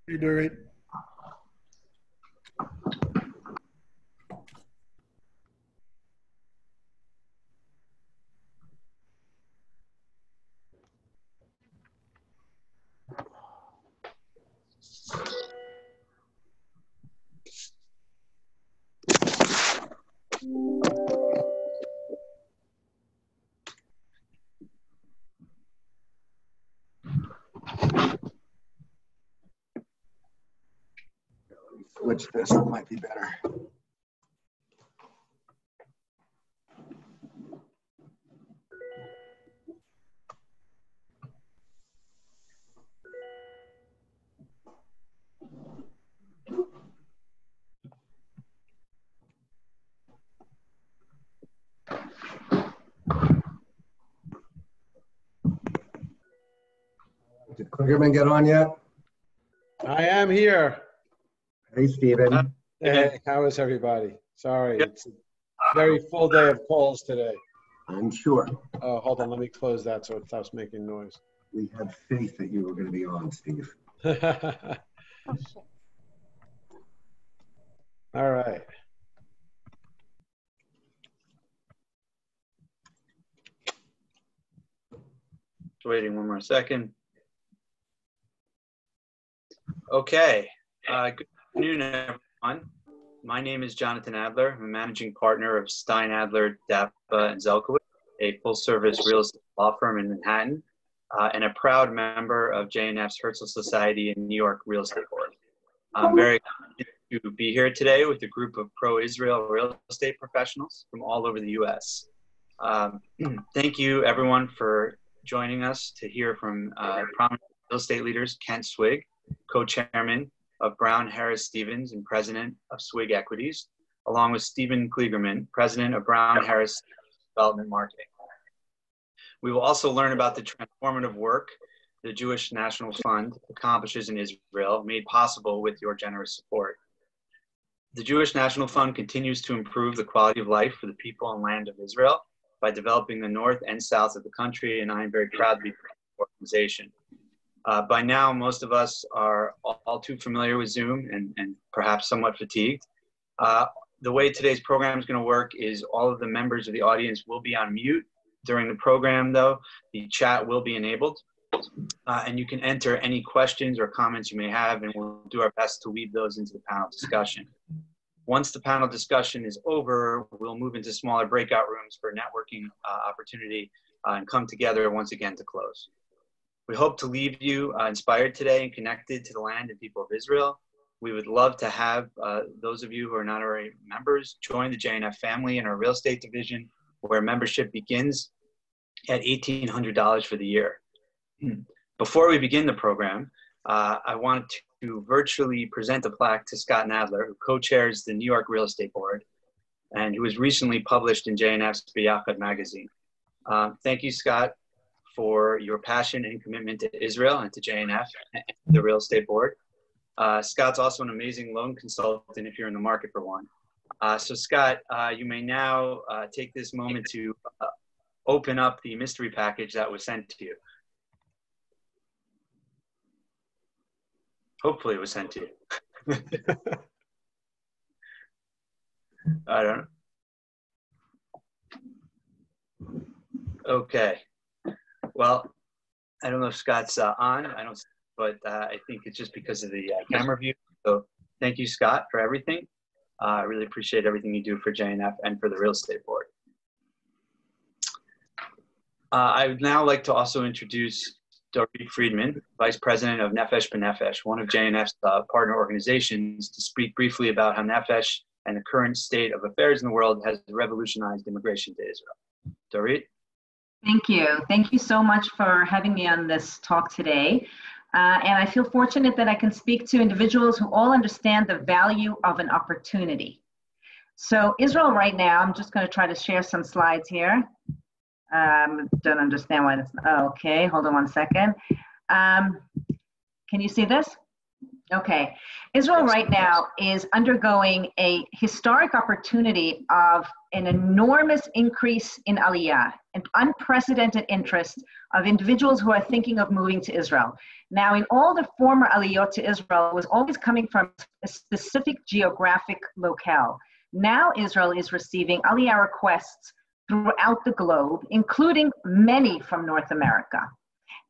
Hey, Dorit. Switch this, it might be better. Did Kligerman get on yet? I am here. Hey, Stephen. Hey, how is everybody? Sorry, it's a very full day of calls today. I'm sure. Oh, hold on, let me close that so it stops making noise. We had faith that you were going to be on, Steve. All right. Waiting one more second. Okay. Good afternoon, everyone. My name is Jonathan Adler. I'm a managing partner of Stein Adler, Dappa, and Zelkowitz, a full-service real estate law firm in Manhattan, and a proud member of JNF's Herzl Society and New York Real Estate Board. I'm very excited to be here today with a group of pro-Israel real estate professionals from all over the U.S. Thank you, everyone, for joining us to hear from prominent real estate leaders, Kent Swig, co-chairman of Brown Harris Stevens and president of Swig Equities, along with Stephen Kligerman, president of Brown Harris Development Marketing. We will also learn about the transformative work the Jewish National Fund accomplishes in Israel, made possible with your generous support. The Jewish National Fund continues to improve the quality of life for the people and land of Israel by developing the north and south of the country, and I am very proud to be part of the organization. By now, most of us are all too familiar with Zoom and perhaps somewhat fatigued. The way today's program is going to work is all of the members of the audience will be on mute during the program, though. The chat will be enabled. And you can enter any questions or comments you may have, and we'll do our best to weave those into the panel discussion. Once the panel discussion is over, we'll move into smaller breakout rooms for networking opportunity and come together once again to close. We hope to leave you inspired today and connected to the land and people of Israel. We would love to have those of you who are not already members join the JNF family in our real estate division, where membership begins at $1,800 for the year. Before we begin the program, I wanted to virtually present a plaque to Scott Nadler, who co-chairs the New York Real Estate Board and who was recently published in JNF's B'Yachad magazine. Thank you, Scott, for your passion and commitment to Israel and to JNF and the Real Estate Board. Scott's also an amazing loan consultant if you're in the market for one. So Scott, you may now take this moment to open up the mystery package that was sent to you. Hopefully it was sent to you. I don't know. Okay. Well, I don't know if Scott's on. I don't, but I think it's just because of the camera view. So thank you, Scott, for everything. I really appreciate everything you do for JNF and for the Real Estate Board. I would now like to also introduce Dorit Friedman, Vice President of Nefesh B'Nefesh, one of JNF's partner organizations, to speak briefly about how Nefesh and the current state of affairs in the world has revolutionized immigration to Israel. Dorit? Thank you. Thank you so much for having me on this talk today. And I feel fortunate that I can speak to individuals who all understand the value of an opportunity. So Israel right now, I'm just going to try to share some slides here. Don't understand why this, okay, hold on one second. Can you see this? Okay. Israel right now is undergoing a historic opportunity of an enormous increase in aliyah, an unprecedented interest of individuals who are thinking of moving to Israel. Now, in all the former aliyot to Israel, it was always coming from a specific geographic locale. Now Israel is receiving aliyah requests throughout the globe, including many from North America.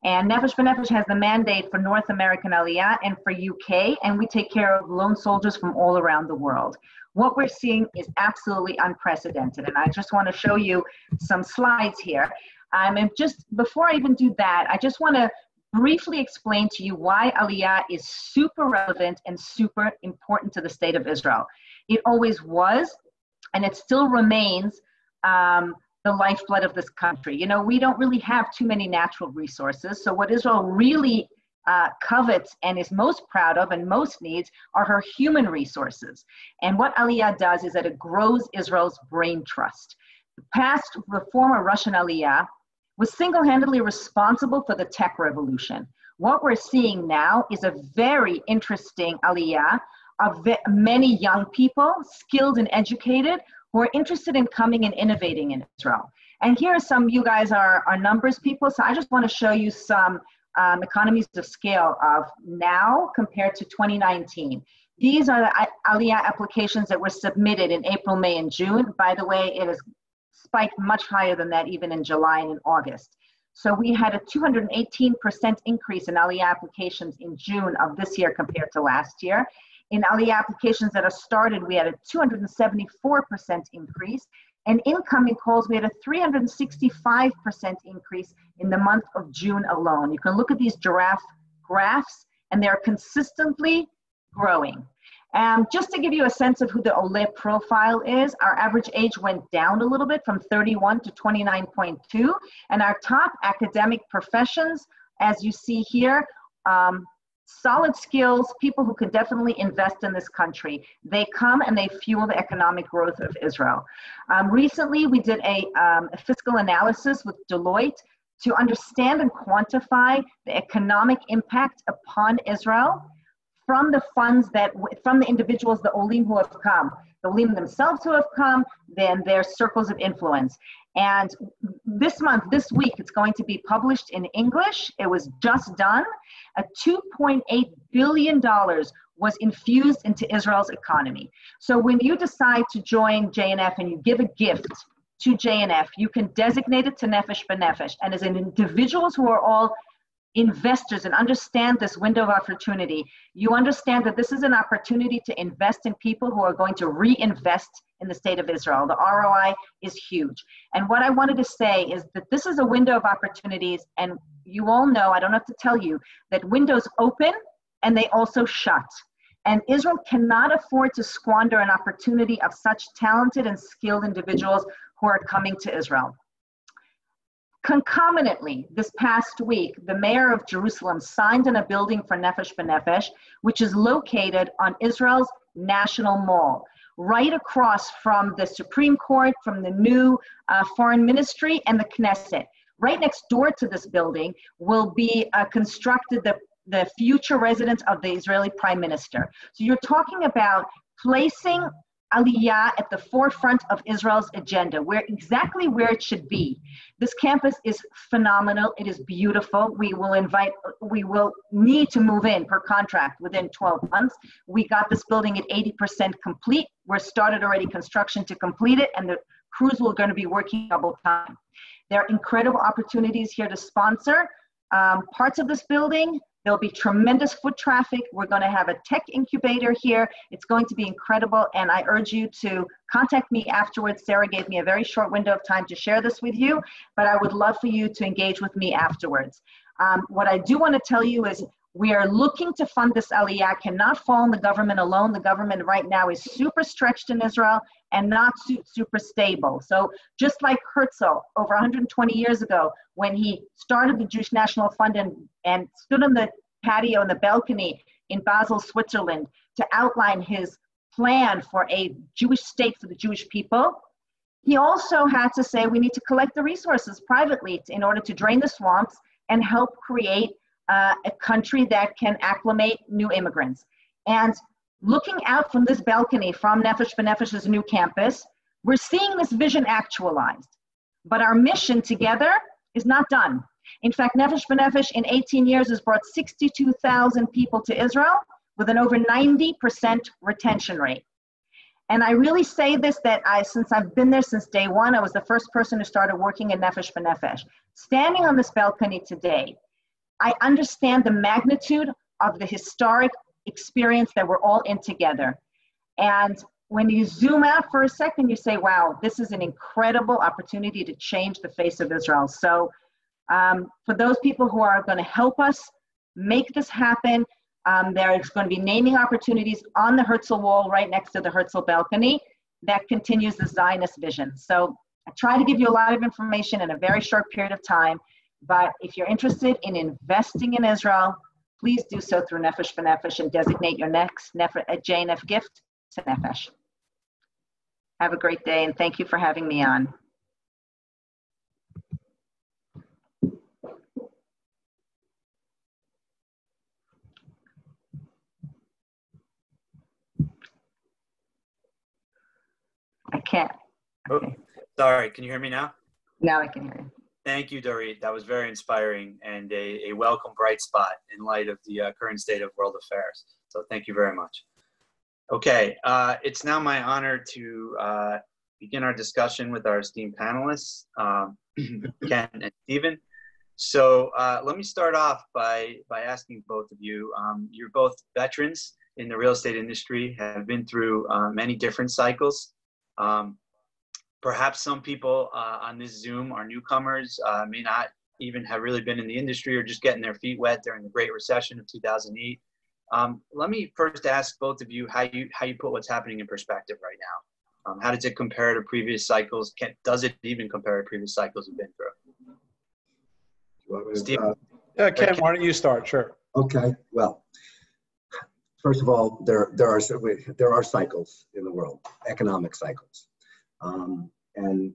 And Nefesh B'Nefesh has the mandate for North American aliyah and for UK, and we take care of lone soldiers from all around the world. What we're seeing is absolutely unprecedented, and I just want to show you some slides here. And just before I even do that, I just want to briefly explain to you why aliyah is super relevant and super important to the state of Israel. It always was, and it still remains the lifeblood of this country. You know, we don't really have too many natural resources. So what Israel really covets and is most proud of and most needs are her human resources. And what aliyah does is that it grows Israel's brain trust. The former Russian aliyah was single-handedly responsible for the tech revolution. What we're seeing now is a very interesting aliyah of many young people, skilled and educated, who are interested in coming and innovating in Israel. And here are some, you guys are numbers people, so I just want to show you some economies of scale of now compared to 2019. These are the aliyah applications that were submitted in April, May, and June. By the way, it has spiked much higher than that even in July and in August. So we had a 218% increase in aliyah applications in June of this year compared to last year. In aliyah applications that are started, we had a 274% increase. And incoming calls, we had a 365% increase in the month of June alone. You can look at these giraffe graphs, and they're consistently growing. Just to give you a sense of who the Ole profile is, our average age went down a little bit from 31 to 29.2. And our top academic professions, as you see here, solid skills, people who could definitely invest in this country. They come and they fuel the economic growth of Israel. Recently, we did a fiscal analysis with Deloitte to understand and quantify the economic impact upon Israel from the funds from the individuals, the Olim who have come, the Olim themselves who have come, then their circles of influence. And this week, it's going to be published in English. It was just done. A $2.8 billion was infused into Israel's economy. So when you decide to join JNF and you give a gift to JNF, you can designate it to Nefesh B'Nefesh. And as individuals who are all investors and understand this window of opportunity, you understand that this is an opportunity to invest in people who are going to reinvest in the state of Israel. The ROI is huge. And what I wanted to say is that this is a window of opportunities, and you all know, I don't have to tell you, that windows open and they also shut. And Israel cannot afford to squander an opportunity of such talented and skilled individuals who are coming to Israel. Concomitantly, this past week, the mayor of Jerusalem signed on a building for Nefesh B'Nefesh, which is located on Israel's National Mall, right across from the Supreme Court, from the new Foreign Ministry and the Knesset. Right next door to this building will be constructed the future residence of the Israeli Prime Minister. So you're talking about placing Aliyah at the forefront of Israel's agenda, exactly where it should be. This campus is phenomenal. It is beautiful. We will need to move in per contract within 12 months. We got this building at 80% complete. We're started already construction to complete it, and the crews are going to be working double time. There are incredible opportunities here to sponsor parts of this building. There'll be tremendous foot traffic. We're going to have a tech incubator here. It's going to be incredible, and I urge you to contact me afterwards. Sarah gave me a very short window of time to share this with you, but I would love for you to engage with me afterwards. What I do want to tell you is we are looking to fund this aliyah, cannot fall on the government alone. The government right now is super stretched in Israel and not super stable. So just like Herzl over 120 years ago, when he started the Jewish National Fund and stood on the patio and the balcony in Basel, Switzerland, to outline his plan for a Jewish state for the Jewish people, he also had to say we need to collect the resources privately in order to drain the swamps and help create a country that can acclimate new immigrants. And looking out from this balcony from Nefesh B'Nefesh's new campus, we're seeing this vision actualized. But our mission together is not done. In fact, Nefesh B'Nefesh in 18 years has brought 62,000 people to Israel with an over 90% retention rate. And I really say this that since I've been there since day one, I was the first person who started working in Nefesh B'Nefesh. Standing on this balcony today, I understand the magnitude of the historic experience that we're all in together. And when you zoom out for a second, you say, wow, this is an incredible opportunity to change the face of Israel. So for those people who are going to help us make this happen, there's going to be naming opportunities on the Herzl wall right next to the Herzl balcony that continues the Zionist vision. So I try to give you a lot of information in a very short period of time, but if you're interested in investing in Israel, please do so through Nefesh B'Nefesh and designate your next JNF gift to Nefesh. Have a great day, and thank you for having me on. I can't. Okay. Oh, sorry, can you hear me now? Now I can hear you. Thank you, Dorit. That was very inspiring and a welcome bright spot in light of the current state of world affairs. So thank you very much. Okay, it's now my honor to begin our discussion with our esteemed panelists, Ken and Stephen. So let me start off by asking both of you, you're both veterans in the real estate industry, have been through many different cycles. Perhaps some people on this Zoom are newcomers, may not even have really been in the industry or just getting their feet wet during the Great Recession of 2008. Let me first ask both of you how you put what's happening in perspective right now. How does it compare to previous cycles? Does it even compare to previous cycles we've been through? Steve? Yeah, Ken, why don't you start? Sure. Okay. Well, first of all, there are cycles in the world, economic cycles, and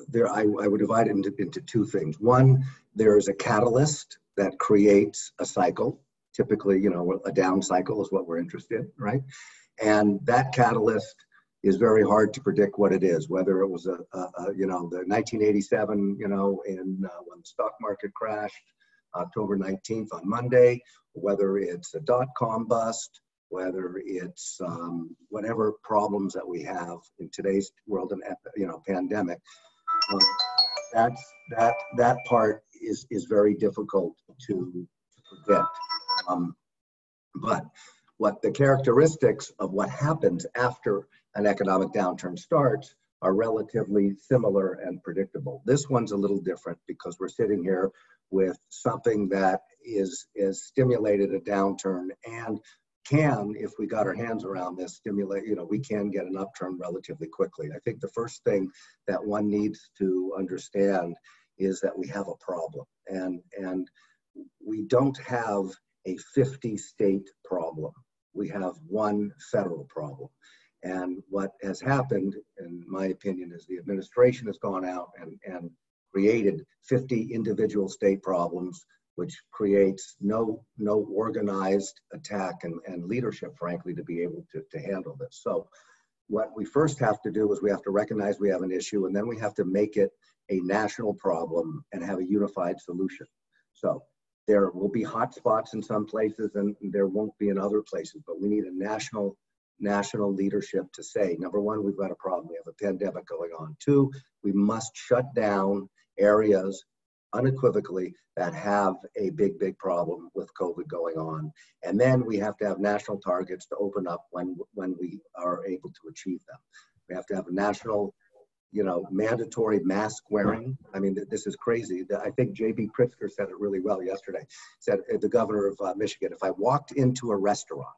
there I would divide it into two things. One, there is a catalyst that creates a cycle. Typically, you know, a down cycle is what we're interested in, right? And that catalyst is very hard to predict what it is, whether it was you know, the 1987, you know, when the stock market crashed, October 19th on Monday, whether it's a dot-com bust, whether it's whatever problems that we have in today's world and, you know, pandemic. That part is very difficult to predict. But what the characteristics of what happens after an economic downturn starts are relatively similar and predictable. This one's a little different because we're sitting here with something that is stimulated a downturn and can, if we got our hands around this, stimulate, you know, we can get an upturn relatively quickly. I think the first thing that one needs to understand is that we have a problem, and we don't have a 50-state problem. We have one federal problem. And what has happened, in my opinion, is the administration has gone out and created 50 individual state problems, which creates no organized attack and leadership, frankly, to be able to handle this. So what we first have to do is we have to recognize we have an issue, and then we have to make it a national problem and have a unified solution. So there will be hot spots in some places and there won't be in other places, but we need a national leadership to say, number one, we've got a problem. We have a pandemic going on. Two, we must shut down areas unequivocally that have a big problem with COVID going on. And then we have to have national targets to open up when we are able to achieve them. We have to have a national, you know, mandatory mask wearing. I mean, this is crazy. I think J.B. Pritzker said it really well yesterday. Said, the governor of Michigan, if I walked into a restaurant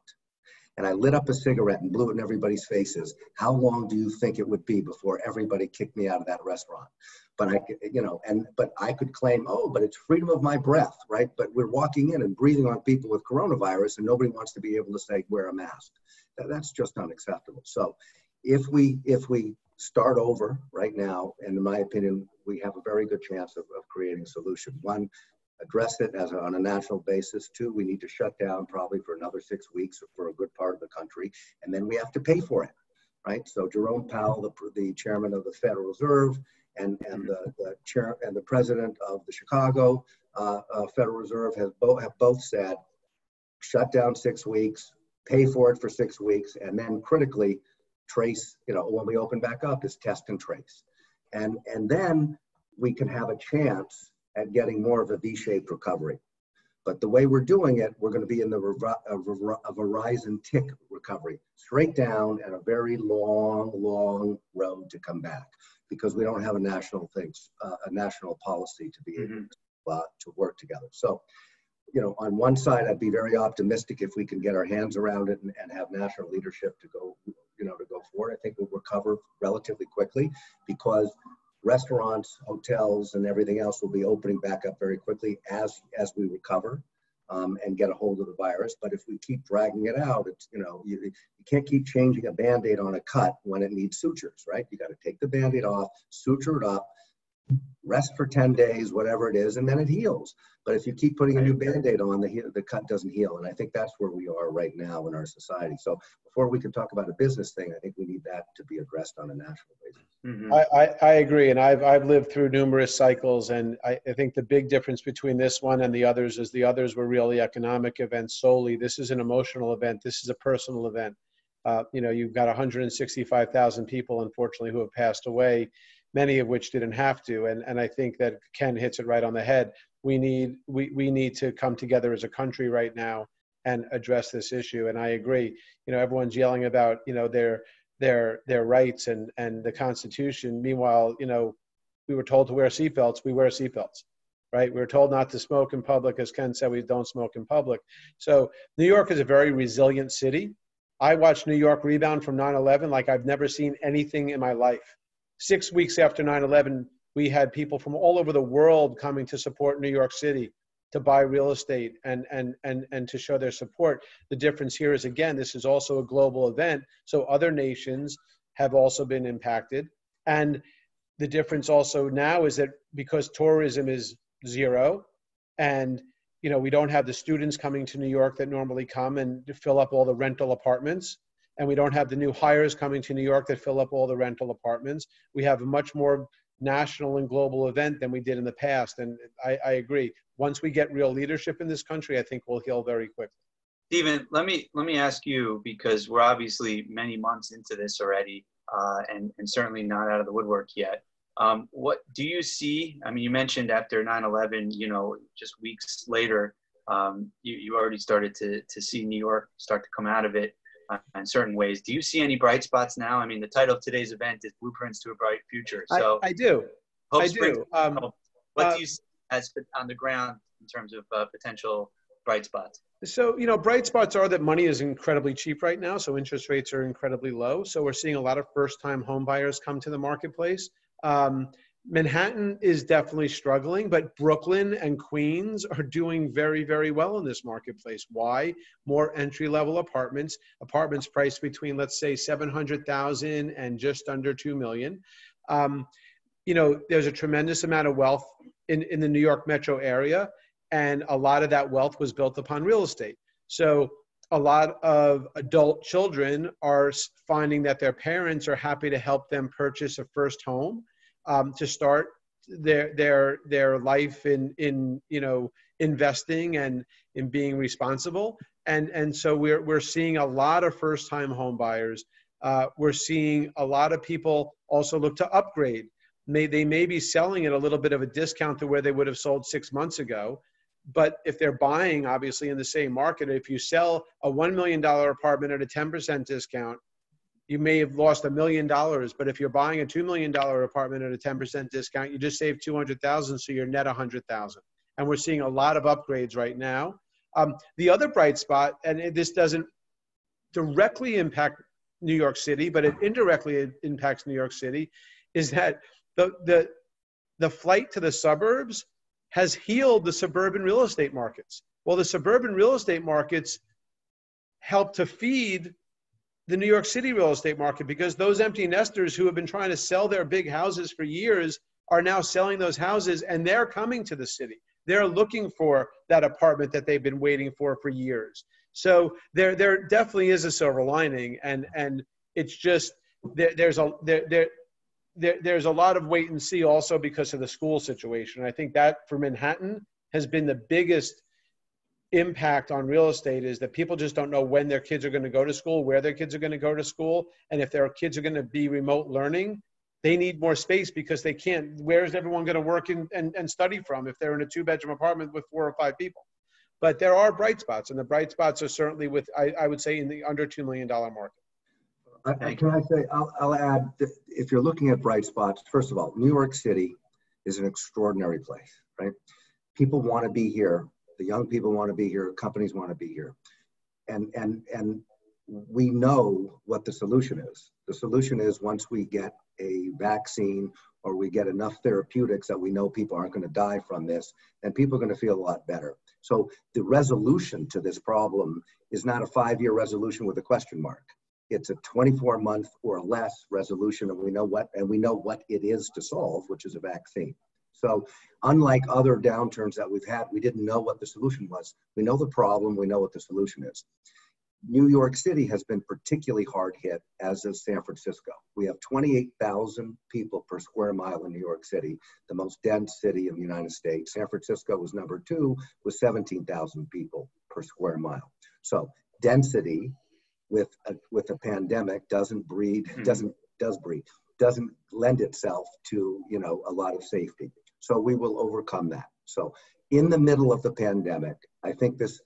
and I lit up a cigarette and blew it in everybody's faces, how long do you think it would be before everybody kicked me out of that restaurant? But but I could claim, oh, but it's freedom of my breath, right? But we're walking in and breathing on people with coronavirus and nobody wants to be able to say, wear a mask. That's just unacceptable. So if we start over right now, and in my opinion, we have a very good chance of creating a solution. One, address it on a national basis. Two, we need to shut down probably for another 6 weeks for a good part of the country, and then we have to pay for it, right? So Jerome Powell, the chairman of the Federal Reserve, and the chair and the president of the Chicago Federal Reserve have both said, shut down 6 weeks, pay for it for 6 weeks, and then critically trace, when we open back up, is test and trace. And then we can have a chance at getting more of a V-shaped recovery. But the way we're doing it, we're going to be in a horizon tick recovery, straight down and a very long road to come back, because we don't have a national policy to be able to work together. So, on one side, I'd be very optimistic if we can get our hands around it and have national leadership to go forward. I think we'll recover relatively quickly, because restaurants, hotels, and everything else will be opening back up very quickly as we recover and get a hold of the virus. But if we keep dragging it out, it's, you can't keep changing a Band-Aid on a cut when it needs sutures, right? You got to take the Band-Aid off, suture it up, rest for 10 days, whatever it is, and then it heals. But if you keep putting a new Band-Aid on, the cut doesn't heal. And I think that's where we are right now in our society. So before we can talk about a business thing, I think we need that to be addressed on a national basis. I agree. And I've lived through numerous cycles. And I think the big difference between this one and the others is the others were really economic events solely. This is an emotional event. This is a personal event. You've got 165,000 people, unfortunately, who have passed away, many of which didn't have to. And I think that Ken hits it right on the head. We need to come together as a country right now and address this issue. And I agree. Everyone's yelling about their rights and the Constitution. Meanwhile, we were told to wear seatbelts. We wear seatbelts, right? We were told not to smoke in public. As Ken said, we don't smoke in public. So New York is a very resilient city. I watched New York rebound from 9/11 like I've never seen anything in my life. 6 weeks after 9/11, we had people from all over the world coming to support New York City, to buy real estate and to show their support. The difference here is, again, this is also a global event, so other nations have also been impacted. And the difference also now is that because tourism is zero, and we don't have the students coming to New York that normally come and fill up all the rental apartments, and we don't have the new hires coming to New York that fill up all the rental apartments. We have a much more national and global event than we did in the past. And I agree. Once we get real leadership in this country, I think we'll heal very quickly. Stephen, let me ask you, because we're obviously many months into this already, and certainly not out of the woodwork yet. What do you see? I mean, you mentioned after 9/11, just weeks later, you already started to see New York start to come out of it in certain ways. Do you see any bright spots now? I mean, the title of today's event is Blueprints to a Bright Future. So I do. What do you see as on the ground in terms of potential bright spots? So, bright spots are that money is incredibly cheap right now. So interest rates are incredibly low. So we're seeing a lot of first-time home buyers come to the marketplace. Manhattan is definitely struggling, but Brooklyn and Queens are doing very, very well in this marketplace. Why? More entry-level apartments priced between, let's say, $700,000 and just under $2 million. There's a tremendous amount of wealth in the New York metro area, and a lot of that wealth was built upon real estate. So a lot of adult children are finding that their parents are happy to help them purchase a first home, to start their life in investing and in being responsible. And so we're seeing a lot of first-time home buyers. We're seeing a lot of people also look to upgrade. They may be selling at a little bit of a discount to where they would have sold 6 months ago. But if they're buying, obviously, in the same market, if you sell a $1 million apartment at a 10% discount, you may have lost $1 million. But if you're buying a $2 million apartment at a 10% discount, you just saved $200,000, so you're net $100,000. And we're seeing a lot of upgrades right now. The other bright spot, and this doesn't directly impact New York City, but it indirectly impacts New York City, is that the flight to the suburbs has healed the suburban real estate markets. Well, the suburban real estate markets help to feed the New York City real estate market, because those empty nesters who have been trying to sell their big houses for years are now selling those houses, and they're coming to the city. They're looking for that apartment that they've been waiting for years. So there definitely is a silver lining, and it's just there's there's a lot of wait and see also because of the school situation. I think that for Manhattan has been the biggest impact on real estate, is that people just don't know when their kids are going to go to school, where their kids are going to go to school. And if their kids are going to be remote learning, they need more space because they can't, where's everyone going to work and study from if they're in a 2-bedroom apartment with 4 or 5 people? But there are bright spots, and the bright spots are certainly with, I would say, in the under $2 million market. Can I say, I'll add, that if you're looking at bright spots, first of all, New York City is an extraordinary place, right? People want to be here. The young people want to be here. Companies want to be here. And we know what the solution is. The solution is, once we get a vaccine or we get enough therapeutics that we know people aren't going to die from this, then people are going to feel a lot better. So the resolution to this problem is not a 5-year resolution with a question mark. It's a 24-month or less resolution, and we know what it is to solve, which is a vaccine. So unlike other downturns that we've had, we didn't know what the solution was. We know the problem, we know what the solution is. New York City has been particularly hard hit, as is San Francisco. We have 28,000 people per square mile in New York City, the most dense city in the United States. San Francisco was number 2 with 17,000 people per square mile. So density with a pandemic doesn't lend itself to, you know, a lot of safety. So we will overcome that. So in the middle of the pandemic, I think this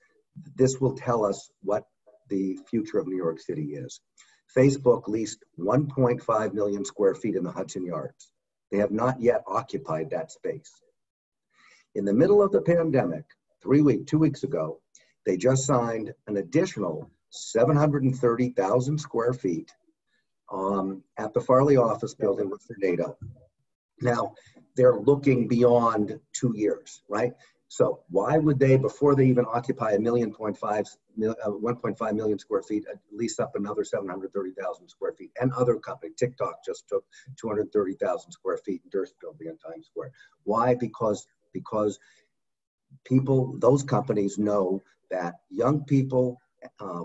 will tell us what the future of New York City is. Facebook leased 1.5 million square feet in the Hudson Yards. They have not yet occupied that space. In the middle of the pandemic, 2 weeks ago, they just signed an additional 730,000 square feet at the Farley office building with Vornado. Now, they're looking beyond 2 years, right? So why would they, before they even occupy 1.5 million square feet, lease up another 730,000 square feet? And other companies, TikTok just took 230,000 square feet in Durst Building in Times Square. Why? Because people, those companies know that young people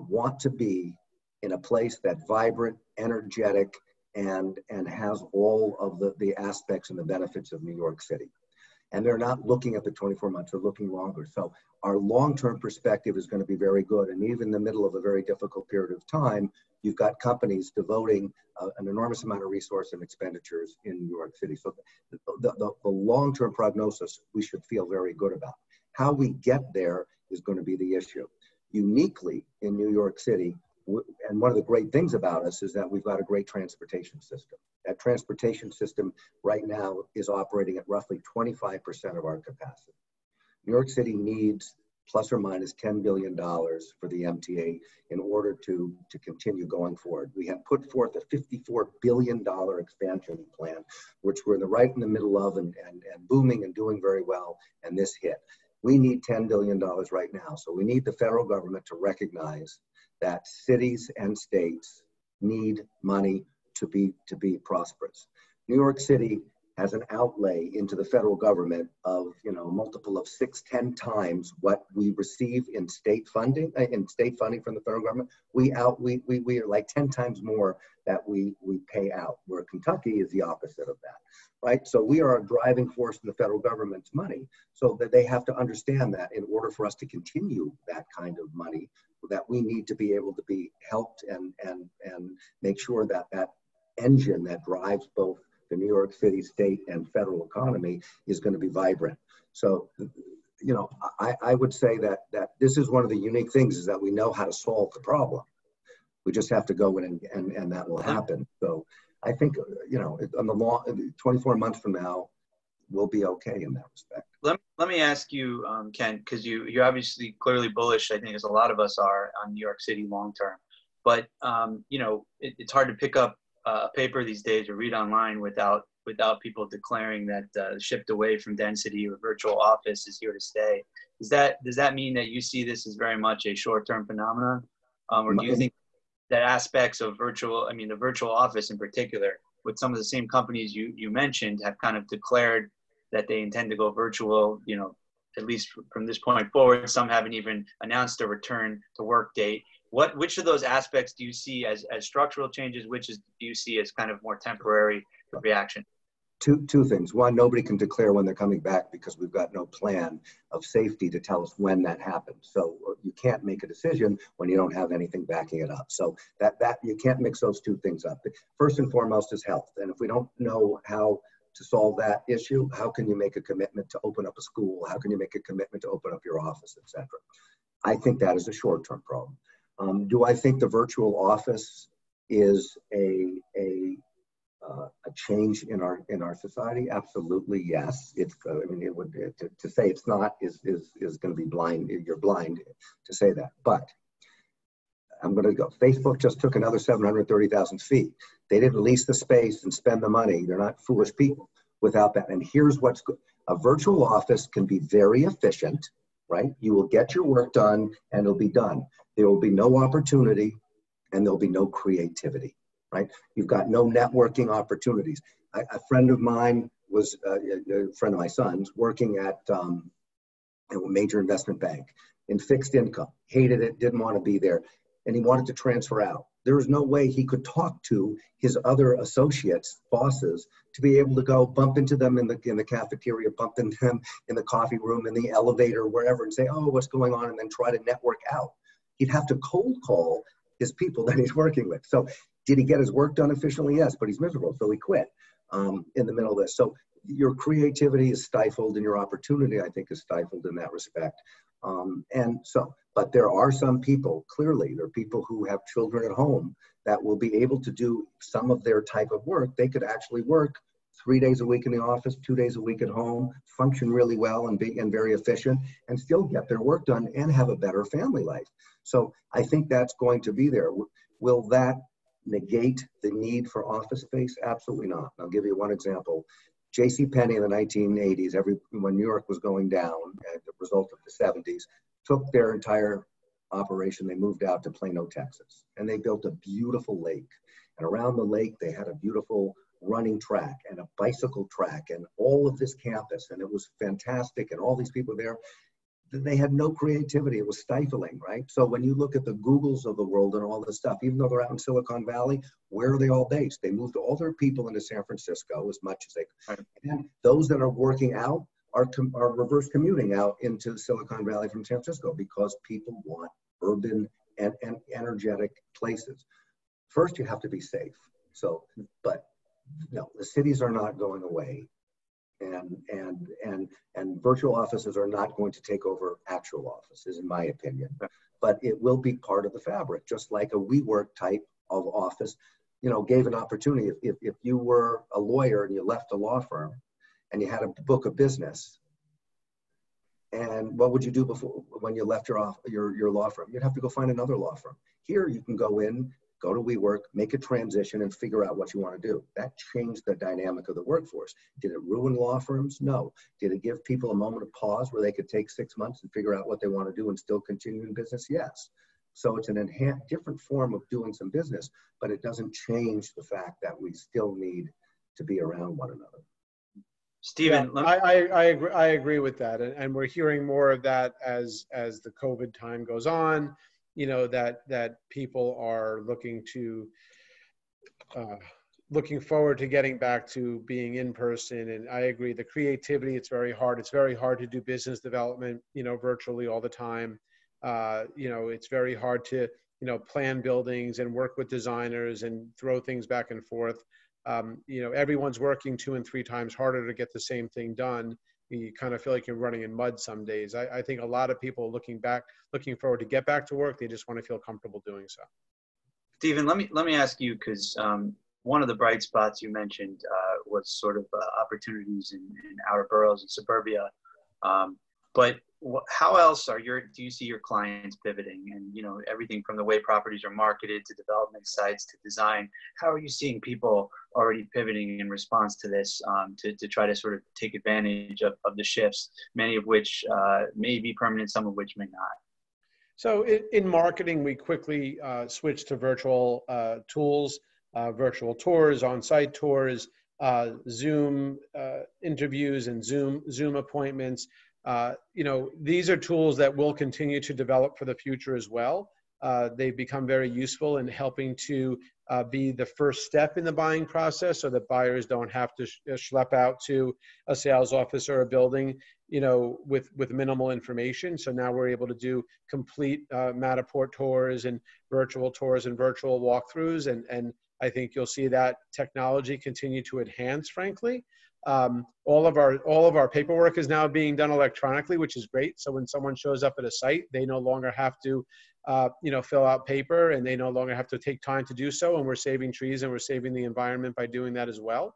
want to be in a place that's vibrant, energetic, and has all of the aspects and the benefits of New York City. And they're not looking at the 24 months, they're looking longer. So our long-term perspective is going to be very good. And even in the middle of a very difficult period of time, you've got companies devoting an enormous amount of resource and expenditures in New York City. So the long-term prognosis, we should feel very good about. How we get there is going to be the issue. Uniquely in New York City, and one of the great things about us is that we've got a great transportation system. That transportation system right now is operating at roughly 25% of our capacity. New York City needs plus or minus $10 billion for the MTA in order to continue going forward. We have put forth a $54 billion expansion plan, which we're right in the middle of and booming and doing very well, and this hit. We need $10 billion right now. So we need the federal government to recognize that cities and states need money to be prosperous. New York City has an outlay into the federal government of, you know, a multiple of 6-10 times what we receive in state funding from the federal government. We are like 10 times more that we pay out, where Kentucky is the opposite of that, right? So we are a driving force in the federal government's money, so that they have to understand that in order for us to continue that kind of money, that we need to be able to be helped and make sure that that engine that drives both the New York City, state, and federal economy is going to be vibrant. So, you know, I would say that this is one of the unique things, is that we know how to solve the problem. We just have to go in and that will happen. So I think, you know, on the 24 months from now, we'll be okay in that respect. Let me ask you, Ken, because you're obviously clearly bullish, I think, as a lot of us are, on New York City long term. But, you know, it's hard to pick up a paper these days or read online without people declaring that shift away from density or virtual office is here to stay. Does that mean that you see this as very much a short-term phenomenon? Or do you think that aspects of the virtual office in particular, with some of the same companies you mentioned, have kind of declared that they intend to go virtual, you know, at least from this point forward? Some haven't even announced a return to work date. Which of those aspects do you see as structural changes? Do you see as kind of more temporary reaction? Two things. One, nobody can declare when they're coming back because we've got no plan of safety to tell us when that happens. So you can't make a decision when you don't have anything backing it up. So that you can't mix those two things up. First and foremost is health. And if we don't know how to solve that issue, how can you make a commitment to open up a school? How can you make a commitment to open up your office, et cetera? I think that is a short-term problem. Do I think the virtual office is a change in our society? Absolutely, yes. It's I mean, it would to say it's not is going to be blind. You're blind to say that. But I'm going to go. Facebook just took another 730,000 feet. They didn't lease the space and spend the money. They're not foolish people without that. And here's what's good. A virtual office can be very efficient, right? You will get your work done and it'll be done. There will be no opportunity and there'll be no creativity. Right? You've got no networking opportunities. A friend of mine was a friend of my son's working at a major investment bank in fixed income, hated it, didn't want to be there, and he wanted to transfer out. There was no way he could talk to his other associates, bosses, to be able to go bump into them in the cafeteria, bump into them in the coffee room, in the elevator, wherever, and say, oh, what's going on, and then try to network out. He'd have to cold call his people that he's working with. So did he get his work done efficiently? Yes, but he's miserable, so he quit in the middle of this. So your creativity is stifled and your opportunity, I think, is stifled in that respect. But there are some people, clearly, there are people who have children at home that will be able to do some of their type of work. They could actually work 3 days a week in the office, 2 days a week at home, function really well and be very efficient, and still get their work done and have a better family life. So I think that's going to be there. Will that negate the need for office space? Absolutely not. I'll give you one example. JCPenney in the 1980s, when New York was going down as a result of the 70s, took their entire operation, they moved out to Plano, Texas, and they built a beautiful lake. And around the lake, they had a beautiful running track and a bicycle track and all of this campus, and it was fantastic, and all these people there. They had no creativity. It was stifling, right? So when you look at the Googles of the world and all this stuff, even though they're out in Silicon Valley, where are they all based? They moved all their people into San Francisco as much as they could. And those that are working out are reverse commuting out into Silicon Valley from San Francisco because people want urban and energetic places. First, you have to be safe. So, but no, the cities are not going away. And virtual offices are not going to take over actual offices, in my opinion. But it will be part of the fabric, just like a WeWork type of office, gave an opportunity. If you were a lawyer and you left a law firm and you had a book of business, and what would you do when you left your law firm? You'd have to go find another law firm. Here you can go to WeWork, make a transition, and figure out what you want to do. That changed the dynamic of the workforce. Did it ruin law firms? No. Did it give people a moment of pause where they could take 6 months and figure out what they want to do and still continue in business? Yes. So it's an different form of doing some business, but it doesn't change the fact that we still need to be around one another. Stephen, yeah, I agree with that, and we're hearing more of that as the COVID time goes on. That people are looking forward to getting back to being in person. And I agree, the creativity, it's very hard. It's very hard to do business development, virtually all the time. It's very hard to, plan buildings and work with designers and throw things back and forth. Everyone's working 2 and 3 times harder to get the same thing done. You kind of feel like you're running in mud some days. I think a lot of people looking forward to get back to work. They just want to feel comfortable doing so. Stephen, let me ask you, because one of the bright spots you mentioned was sort of opportunities in outer boroughs and suburbia. But how else do you see your clients pivoting? And everything from the way properties are marketed to development sites to design. How are you seeing people already pivoting in response to this to try to sort of take advantage of the shifts, many of which may be permanent, some of which may not? So in marketing, we quickly switched to virtual tools, virtual tours, on-site tours, Zoom interviews, and Zoom appointments. These are tools that will continue to develop for the future as well. They've become very useful in helping to be the first step in the buying process, so that buyers don't have to schlep out to a sales office or a building, with minimal information. So now we're able to do complete Matterport tours and virtual walkthroughs, and I think you'll see that technology continue to enhance, frankly. All of our paperwork is now being done electronically, which is great. So when someone shows up at a site, they no longer have to fill out paper, and they no longer have to take time to do so. And we're saving trees and we're saving the environment by doing that as well.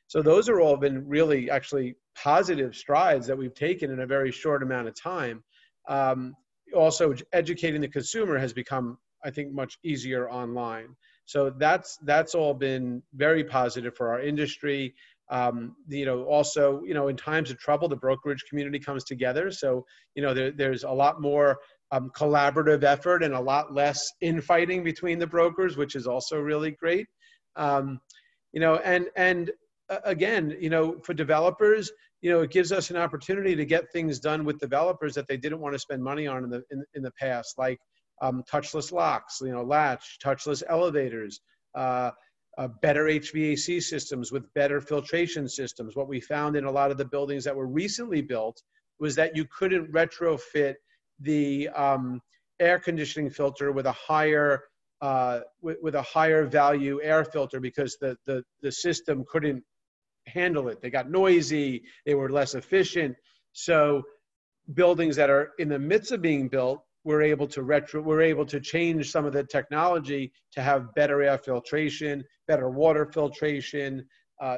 So those are all been really actually positive strides that we've taken in a very short amount of time. Also, educating the consumer has become, I think, much easier online. So that's all been very positive for our industry. Also, in times of trouble, the brokerage community comes together. So, there's a lot more collaborative effort and a lot less infighting between the brokers, which is also really great. Again, for developers, it gives us an opportunity to get things done with developers that they didn't want to spend money on in the past, like touchless locks, latch, touchless elevators, better HVAC systems with better filtration systems. What we found in a lot of the buildings that were recently built was that you couldn't retrofit the air conditioning filter with a higher value air filter, because the system couldn't handle it. They got noisy, they were less efficient. So buildings that are in the midst of being built, we're able to change some of the technology to have better air filtration, better water filtration.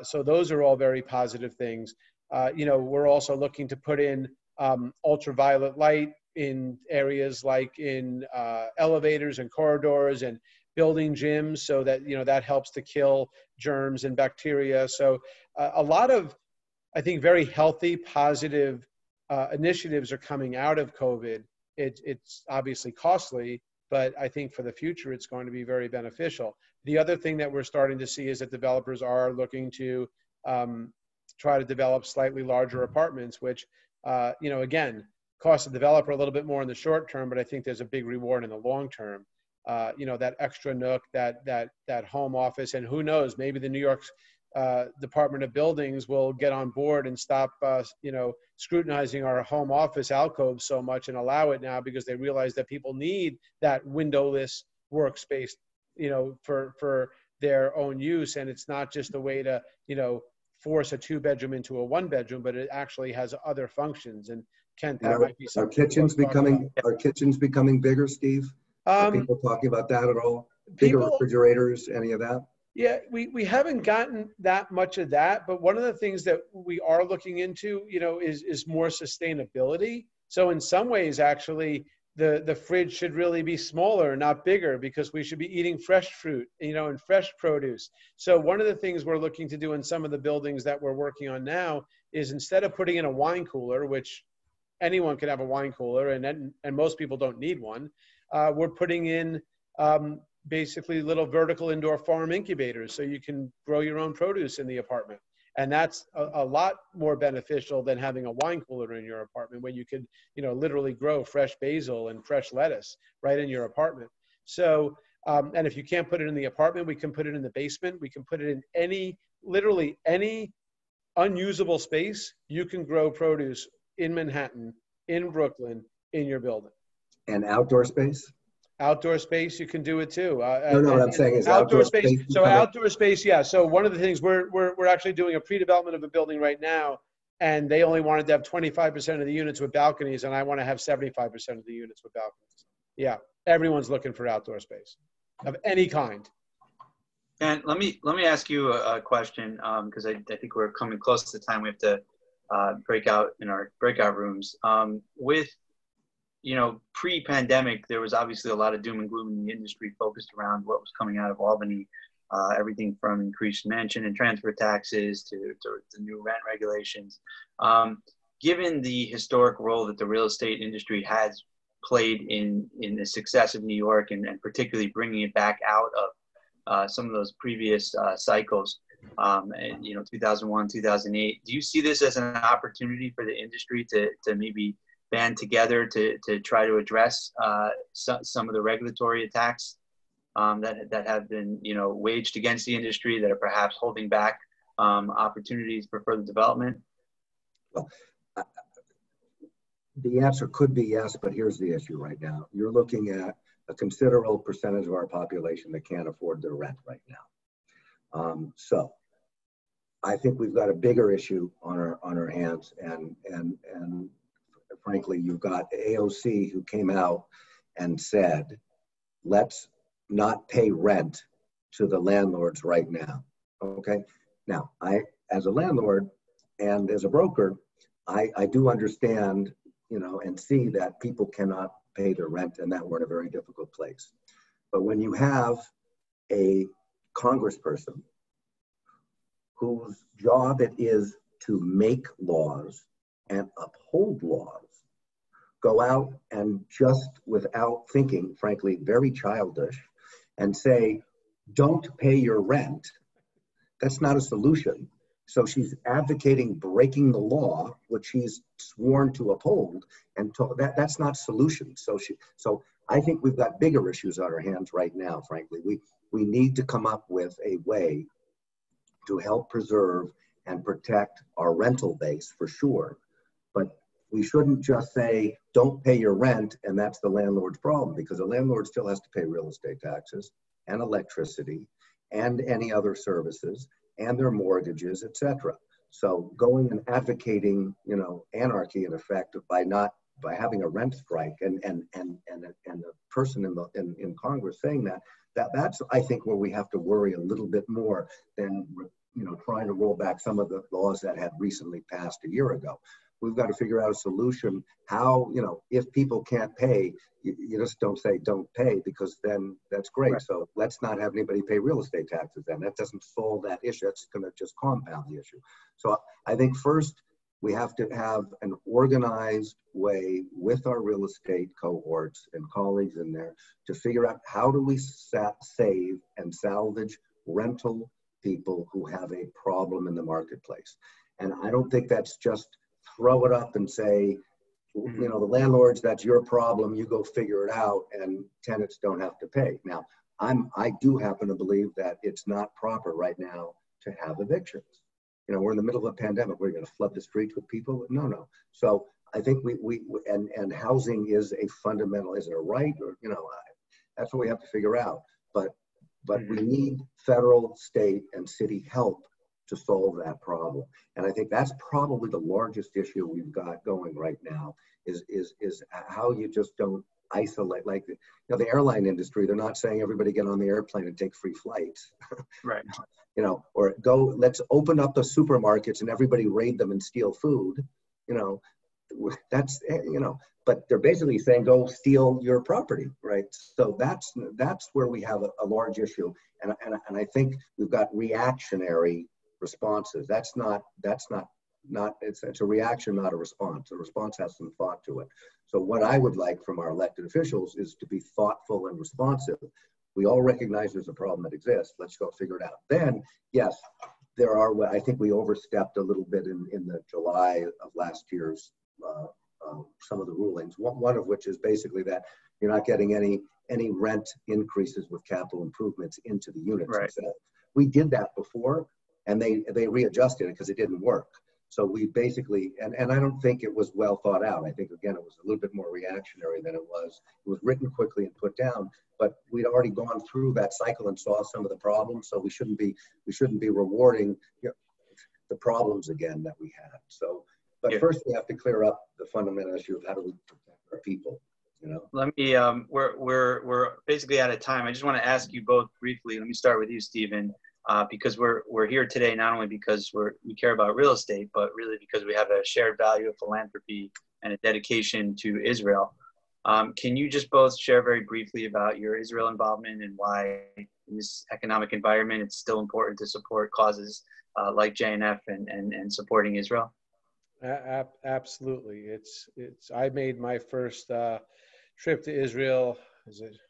So those are all very positive things. We're also looking to put in ultraviolet light in areas like in elevators and corridors and building gyms, so that that helps to kill germs and bacteria. So a lot of, I think, very healthy, positive initiatives are coming out of COVID. It's obviously costly, but I think for the future it's going to be very beneficial. The other thing that we're starting to see is that developers are looking to try to develop slightly larger apartments, which again, cost the developer a little bit more in the short term, but I think there's a big reward in the long term. That extra nook, that home office, and who knows, maybe the New York Department of Buildings will get on board and stop scrutinizing our home office alcoves so much and allow it now, because they realize that people need that windowless workspace for their own use. And it's not just a way to force a 2-bedroom into a 1-bedroom, but it actually has other functions. And Kent, that might be something. Are kitchens becoming bigger, Steve? Are people talking about that at all? Bigger refrigerators, any of that? Yeah, we haven't gotten that much of that, but one of the things that we are looking into, is more sustainability. So in some ways, actually, the fridge should really be smaller, not bigger, because we should be eating fresh fruit, and fresh produce. So one of the things we're looking to do in some of the buildings that we're working on now is, instead of putting in a wine cooler, which anyone can have a wine cooler, and most people don't need one, we're putting in basically little vertical indoor farm incubators, so you can grow your own produce in the apartment. And that's a lot more beneficial than having a wine cooler in your apartment, when you could, literally grow fresh basil and fresh lettuce right in your apartment. So, and if you can't put it in the apartment, we can put it in the basement. We can put it in literally any unusable space. You can grow produce in Manhattan, in Brooklyn, in your building. And outdoor space? Outdoor space, you can do it too. No, what I'm saying is outdoor space. So outdoor space, yeah. So one of the things we're actually doing a pre-development of a building right now, and they only wanted to have 25% of the units with balconies, and I want to have 75% of the units with balconies. Yeah, everyone's looking for outdoor space of any kind. And let me ask you a question, because I think we're coming close to the time we have to break out in our breakout rooms. With pre-pandemic, there was obviously a lot of doom and gloom in the industry focused around what was coming out of Albany, everything from increased mansion and transfer taxes to the new rent regulations. Given the historic role that the real estate industry has played in the success of New York, and particularly bringing it back out of some of those previous cycles, 2001, 2008, do you see this as an opportunity for the industry to maybe band together to try to address some of the regulatory attacks that have been, waged against the industry that are perhaps holding back opportunities for further development? Well, the answer could be yes, but here's the issue right now. You're looking at a considerable percentage of our population that can't afford their rent right now. So I think we've got a bigger issue on our hands, and frankly, you've got AOC who came out and said, let's not pay rent to the landlords right now. Okay. Now, as a landlord and as a broker, I do understand, and see that people cannot pay their rent and that we're in a very difficult place. But when you have a congressperson whose job it is to make laws and uphold laws, go out and just without thinking, frankly, very childish, and say, don't pay your rent, that's not a solution. So she's advocating breaking the law, which she's sworn to uphold, and that's not solution. So I think we've got bigger issues on our hands right now, frankly. We need to come up with a way to help preserve and protect our rental base for sure. But we shouldn't just say, don't pay your rent, and that's the landlord's problem, because the landlord still has to pay real estate taxes and electricity and any other services and their mortgages, etc. So going and advocating, anarchy in effect by having a rent strike and the person in Congress saying that's I think where we have to worry a little bit more than trying to roll back some of the laws that had recently passed a year ago. We've got to figure out a solution how, if people can't pay, you just don't say don't pay, because then that's great. Right. So let's not have anybody pay real estate taxes then. That doesn't solve that issue. That's going to just compound the issue. So I think first we have to have an organized way with our real estate cohorts and colleagues in there to figure out how do we save and salvage rental people who have a problem in the marketplace. And I don't think that's just throw it up and say, the landlords, that's your problem, you go figure it out, and tenants don't have to pay. Now, I do happen to believe that it's not proper right now to have evictions. We're in the middle of a pandemic. We're going to flood the streets with people? No. So I think and housing is a fundamental, is it a right? Or, that's what we have to figure out. But we need federal, state, and city help to solve that problem. And I think that's probably the largest issue we've got going right now is how you just don't isolate, like the airline industry. They're not saying everybody get on the airplane and take free flights. Right. Or let's open up the supermarkets and everybody raid them and steal food. That's, but they're basically saying go steal your property, right? So that's where we have a large issue. And I think we've got reactionary responses. It's a reaction, not a response. A response has some thought to it. So what I would like from our elected officials is to be thoughtful and responsive. We all recognize there's a problem that exists. Let's go figure it out. Then, yes, I think we overstepped a little bit in the July of last year's some of the rulings. One of which is basically that you're not getting any rent increases with capital improvements into the units. Right. So we did that before, and they readjusted it because it didn't work. So we basically, and I don't think it was well thought out. I think, again, it was a little bit more reactionary than it was. It was written quickly and put down, but we'd already gone through that cycle and saw some of the problems. So we shouldn't be rewarding the problems again that we had. So, but first we have to clear up the fundamental issue of how do we protect our people. Let me, we're basically out of time. I just want to ask you both briefly. Let me start with you, Stephen. Because we're here today not only because we care about real estate, but really because we have a shared value of philanthropy and a dedication to Israel. Can you just both share very briefly about your Israel involvement and why in this economic environment it's still important to support causes like JNF and supporting Israel? Absolutely. I made my first trip to Israel.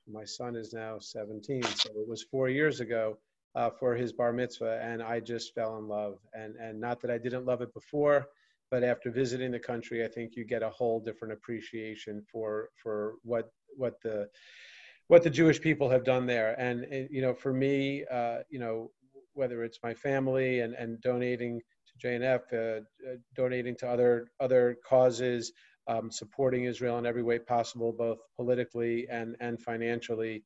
My son is now 17, so it was 4 years ago. For his bar mitzvah, and I just fell in love. And not that I didn't love it before, but after visiting the country, I think you get a whole different appreciation for what the Jewish people have done there. And you know, for me, you know, whether it's my family and donating to JNF, donating to other causes, supporting Israel in every way possible, both politically and financially.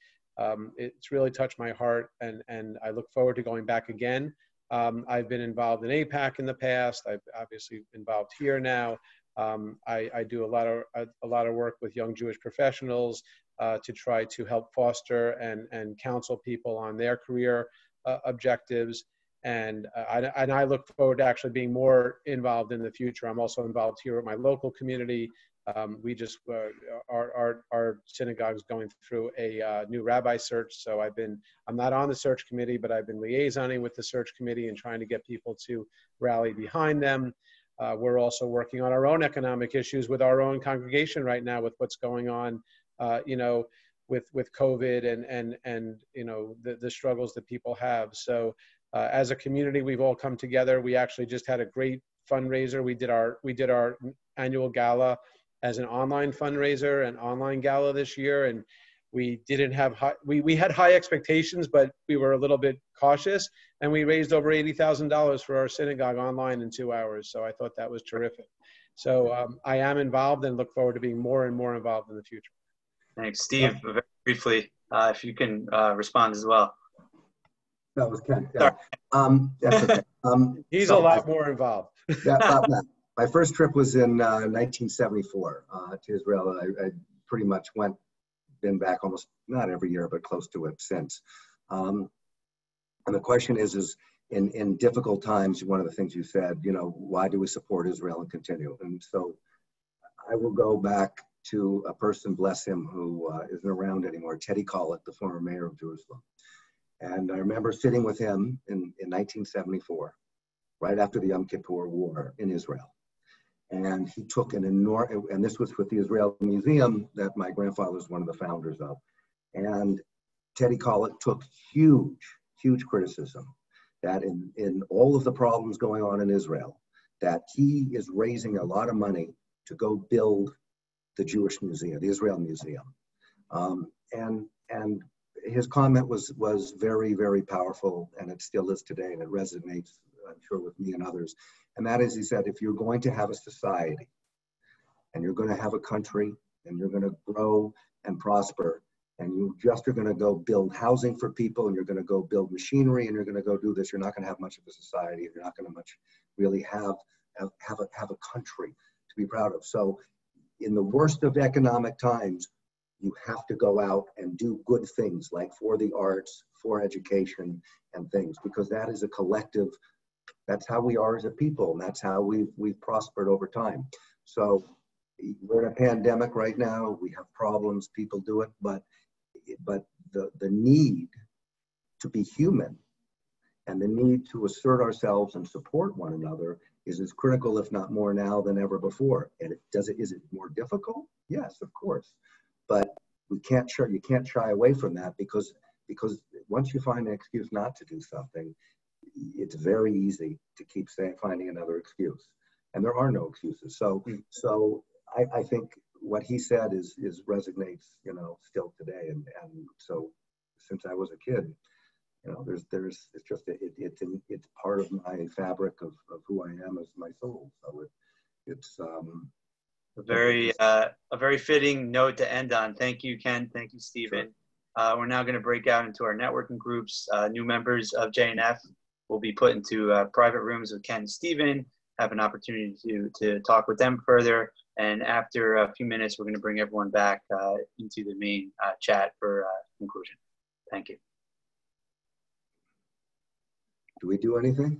It's really touched my heart, and I look forward to going back again. I've been involved in AIPAC in the past. I've obviously involved here now. I do a lot of work with young Jewish professionals to try to help foster and counsel people on their career objectives. And I look forward to actually being more involved in the future. I'm also involved here with my local community. We just our synagogue's going through a new rabbi search. So I'm not on the search committee, but I've been liaisoning with the search committee and trying to get people to rally behind them. We're also working on our own economic issues with our own congregation right now, with what's going on, you know, with COVID and you know, the struggles that people have. So as a community, we've all come together. We actually just had a great fundraiser. We did our annual gala as an online fundraiser, an online gala this year, and we didn't have we had high expectations, but we were a little bit cautious, and we raised over $80,000 for our synagogue online in 2 hours. So I thought that was terrific. So I am involved and look forward to being more and more involved in the future. Thanks, Steve. Very briefly, if you can respond as well. That was Ken. Yeah. That's okay. He's a lot more involved. My first trip was in 1974 to Israel. I pretty much been back almost, not every year, but close to it since. And the question is in difficult times, one of the things you said, you know, why do we support Israel and continue? And so I will go back to a person, bless him, who isn't around anymore, Teddy Kollek, the former mayor of Jerusalem. And I remember sitting with him in 1974, right after the Yom Kippur War in Israel. And he took an enormous, and this was with the Israel Museum that my grandfather was one of the founders of. And Teddy Kollek took huge criticism that in all of the problems going on in Israel, that he is raising a lot of money to go build the Jewish Museum, the Israel Museum. And his comment was very, very powerful, and it still is today, and it resonates, I'm sure, with me and others. And that is, he said, if you're going to have a society, and you're going to have a country, and you're going to grow and prosper, and you just are going to go build housing for people, and you're going to go build machinery, and you're going to go do this, you're not going to have much of a society, and you're not going to much really have a country to be proud of. So in the worst of economic times, you have to go out and do good things, like for the arts, for education and things, because that is a collective, that's how we are as a people, and that's how we've prospered over time. So we're in a pandemic right now, we have problems, people do it, but the need to be human and the need to assert ourselves and support one another is as critical, if not more now than ever before. And is it more difficult? Yes, of course. But you can't shy away from that, because once you find an excuse not to do something, it's very easy to keep finding another excuse. And there are no excuses. So I think what he said resonates, you know, still today. And so since I was a kid, you know, it's part of my fabric of who I am as my soul. So it's a very fitting note to end on. Thank you, Ken. Thank you, Stephen. Sure. We're now going to break out into our networking groups. New members of JNF will be put into private rooms with Ken and Stephen, have an opportunity to talk with them further. And after a few minutes, we're going to bring everyone back into the main chat for conclusion. Thank you. Do we do anything?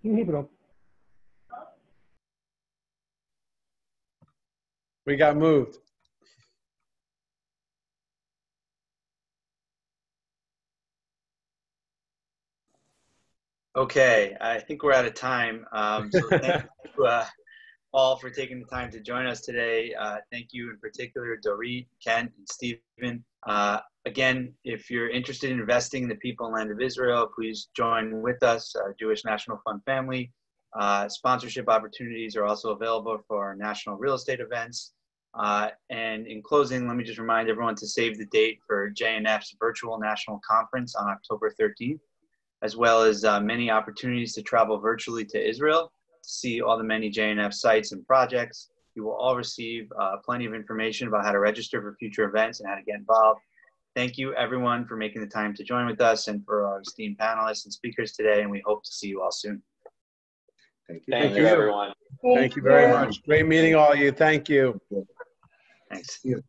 in Hebrew. We got moved. Okay, I think we're out of time. So thank you all for taking the time to join us today. Thank you in particular, Dorit, Kent, and Stephen. Again, if you're interested in investing in the people and land of Israel, please join with us, our Jewish National Fund family. Sponsorship opportunities are also available for our national real estate events. And in closing, let me just remind everyone to save the date for JNF's virtual national conference on October 13th, as well as many opportunities to travel virtually to Israel, to see all the many JNF sites and projects. You will all receive plenty of information about how to register for future events and how to get involved. Thank you, everyone, for making the time to join with us and for our esteemed panelists and speakers today, and we hope to see you all soon. Thank you. Thank you, everyone. Thank you very much. Great meeting all of you. Thank you. Thanks. See you.